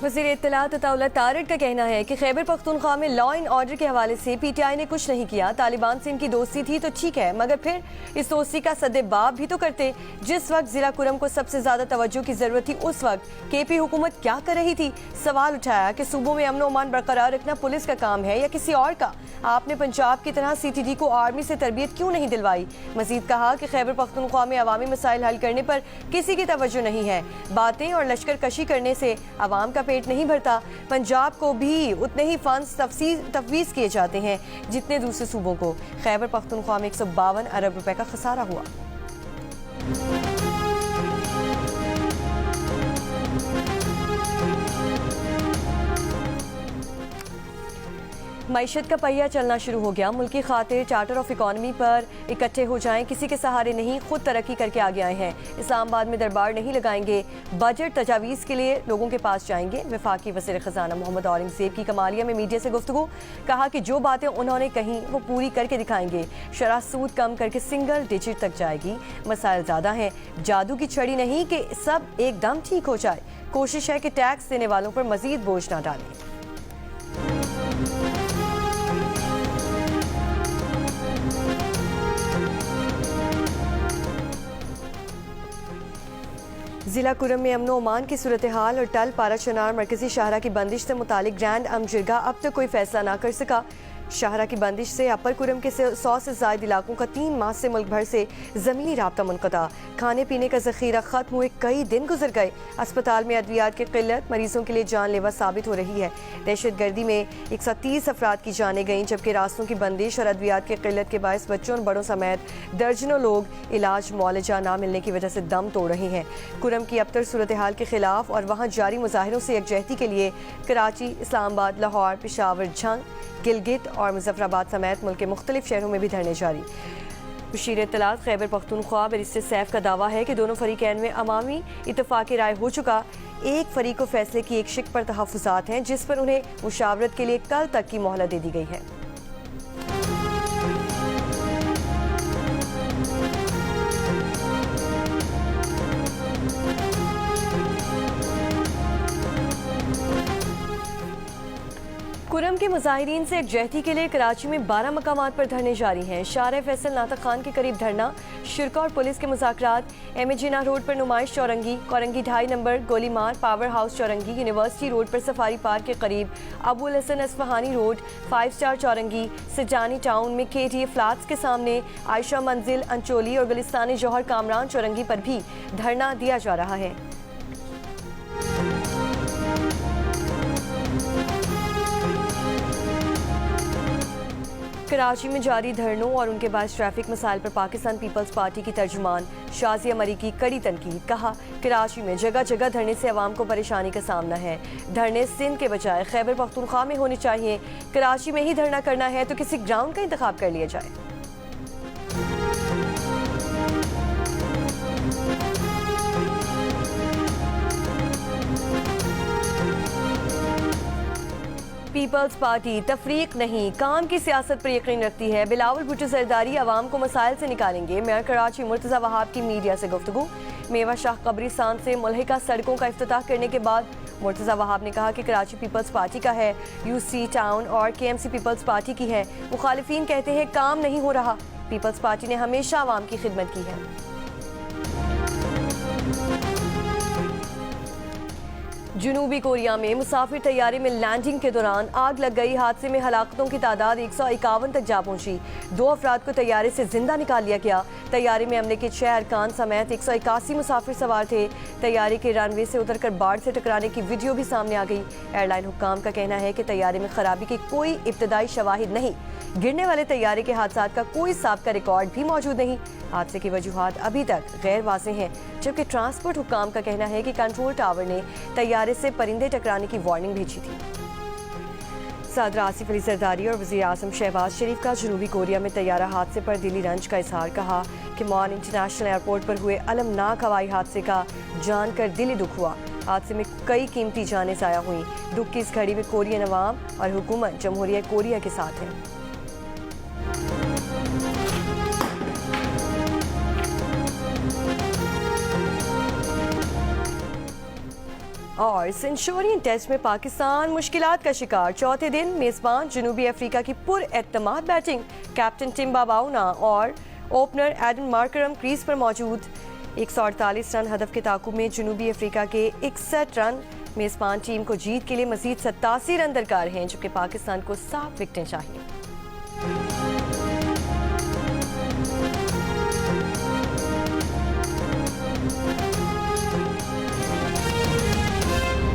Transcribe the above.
वज़ीर इत्तलात अताउल्लाह तारड़ का कहना है कि खैबर पख्तूनख्वा में लॉ एंड ऑर्डर के हवाले से PTI ने कुछ नहीं किया। तालिबान से इनकी दोस्ती थी तो ठीक है, मगर फिर इस दोस्ती का सद्देबाब भी तो करते। जिस वक्त जिला कुरम को सबसे ज्यादा तवज्जो की जरूरत थी उस वक्त KP हुकूमत क्या कर रही थी। सवाल उठाया कि सूबों में अमन और अमान बरकरार रखना पुलिस का काम है या किसी और का। आपने पंजाब की तरह CTD को आर्मी से तरबियत क्यों नहीं दिलवाई। मजीद कहा कि खैबर पख्तूनख्वा में अवामी मसाइल हल करने पर किसी की तवज्जो नहीं है। बातें और लश्कर कशी करने से अवाम का पेट नहीं भरता। पंजाब को भी उतने ही फंड्स तफवीज़ किए जाते हैं जितने दूसरे सूबों को। खैबर पख्तूनख्वा में 152 अरब रुपए का खसारा हुआ। मईशत का पहिया चलना शुरू हो गया। मुल्क की खातिर चार्टर ऑफ इकॉनमी पर इकट्ठे हो जाएं, किसी के सहारे नहीं, खुद तरक्की करके आगे आए हैं। इस्लामाबाद में दरबार नहीं लगाएंगे, बजट तजावीज़ के लिए लोगों के पास जाएंगे। वफाकी वज़ीर ख़जाना मोहम्मद औरंगज़ेब की कमालिया में मीडिया से गुफ्तगू। कहा कि जो बातें उन्होंने कही वो पूरी करके दिखाएंगे। शरह सूद कम करके सिंगल डिजिट तक जाएगी। मसाइल ज़्यादा हैं, जादू की छड़ी नहीं कि सब एकदम ठीक हो जाए। कोशिश है कि टैक्स देने वालों पर मजीद बोझ ना डालें। जिला कुरम में अमन ओमान की सूरत हाल और टल पारा चनार मरकजी शाहरा की बंदिश से मुतालिक ग्रैंड अमजिरगा अब तक कोई फैसला ना कर सका। शाहरा की बंदिश से अपर कुरम के 100 से ज़ायद इलाकों का 3 माह से मुल्क भर से ज़मीनी राब्ता मुनक़ता। खाने पीने का ज़ख़ीरा ख़त्म हुए कई दिन गुजर गए। अस्पताल में अद्वियात की क़िल्लत मरीजों के लिए जानलेवा साबित हो रही है। दहशत गर्दी में 130 अफराद की जानें गईं, जबकि रास्तों की बंदिश और अद्वियात की क़िल्लत के बायस बच्चों और बड़ों समेत दर्जनों लोग इलाज मुआलजा ना मिलने की वजह से दम तोड़ रहे हैं। कुरम की अबतर सूरत हाल के खिलाफ और वहाँ जारी मुजाहिरों से यकजहती के लिए कराची, इस्लामाबाद, लाहौर, पेशावर, झंग, गिलगित और मुजफ्फराबाद समेत मुल्क के मुख्तलिफ शहरों में भी धरने जारी। वज़ीर इत्तलात खैबर पख्तूनख्वा बैरिस्टर सैफ का दावा है कि दोनों फरीकैन में अवामी इत्तफाक राय हो चुका। एक फरीक को फैसले की एक शिक पर तहफ़्फ़ुज़ात हैं जिस पर उन्हें मुशावरत के लिए कल तक की मोहलत दे दी गई है। कुरम के मुजाहिरीन से एकजहती के लिए कराची में 12 मकामात पर धरने जारी हैं। शार फैसल नातक खान के करीब धरना, शिरका और पुलिस के मुज़ाकरात। MA रोड पर Numaish Chowrangi, Korangi 2.5 number Golimar, power house Chowrangi, university road पर सफारी पार्क के करीब अबुल हसन अस्फहानी रोड, 5 स्टार चौरंगी, सिजानी टाउन में KTA फ्लैट्स के सामने, आयशा मंजिल, अंचोली और गुलिस्तान जौहर कामरान चौरंगी पर भी धरना दिया जा रहा है। कराची में जारी धरनों और उनके बाद ट्रैफिक मसाइल पर पाकिस्तान पीपल्स पार्टी की तर्जुमान शाजिया मरी की कड़ी तनकीद। कहा, कराची में जगह जगह धरने से अवाम को परेशानी का सामना है। धरने सिंध के बजाय खैबर पख्तूनख्वा में होने चाहिए। कराची में ही धरना करना है तो किसी ग्राउंड का इंतखाब कर लिया जाए। पीपल्स पार्टी तफरीक नहीं, काम की सियासत पर यकीन रखती है। बिलावल भुट्टो जरदारी अवाम को मसाइल से निकालेंगे। मेयर कराची मुर्तज़ा वहाब की मीडिया से गुफ्तगू। मेवा शाह कब्रिस्तान से मुल्हिका सड़कों का इफ्तिताह करने के बाद मुर्तज़ा वहाब ने कहा कि कराची पीपल्स पार्टी का है, UC टाउन और KMC पीपल्स पार्टी की है। मुखालिफिन कहते हैं काम नहीं हो रहा। पीपल्स पार्टी ने हमेशा अवाम की खिदमत की है। जनूबी कोरिया में मुसाफिर तैयारे में लैंडिंग के दौरान आग लग गई। हादसे में हलाकतों की तादाद 151 तक जा पहुंची। 2 अफराद को तैयारे से जिंदा निकाल लिया गया। तैयारे में अमले के 6 अरकान समेत 181 मुसाफिर सवार थे। तैयारे के रनवे से उतरकर बाढ़ से टकराने की वीडियो भी सामने आ गई। एयरलाइन हुक्काम का कहना है कि तैयारे में खराबी की कोई इब्तदाई शवाहिद नहीं। गिरने वाले तैयारे के हादसा का कोई साबिका रिकॉर्ड भी मौजूद नहीं। हादसे की वजूहात अभी तक गैर वाज़े हैं, जबकि ट्रांसपोर्ट हुक्काम का कहना है कि कंट्रोल टावर ने तैयारे से परिंदे टकराने की वार्निंग भेजी थी। सदर आसिफ अली जरदारी और वज़ीर आज़म शहबाज शरीफ का जनूबी कोरिया में तैयारा हादसे पर दिली रंज का इजहार। कहा कि मॉन इंटरनेशनल एयरपोर्ट पर हुए अलमनाक हवाई हादसे का जानकर दिली दुख हुआ। हादसे में कई कीमती जानें ज़ाया हुई। दुख की इस घड़ी में कोरियन अवाम और हुकूमत जमहूरिया कोरिया के साथ है। और सेंचुरियन टेस्ट में पाकिस्तान मुश्किलात का शिकार। चौथे दिन मेजबान जनूबी अफ्रीका की पुरएतमाद बैटिंग। कैप्टन टिम्बा बाउना और ओपनर एडन मार्करम क्रीज पर मौजूद। 148 रन हदफ के ताकुब में जनूबी अफ्रीका के 61 रन। मेजबान टीम को जीत के लिए मजीद 87 रन दरकार हैं, जबकि पाकिस्तान को 7 विकेटें चाहिए।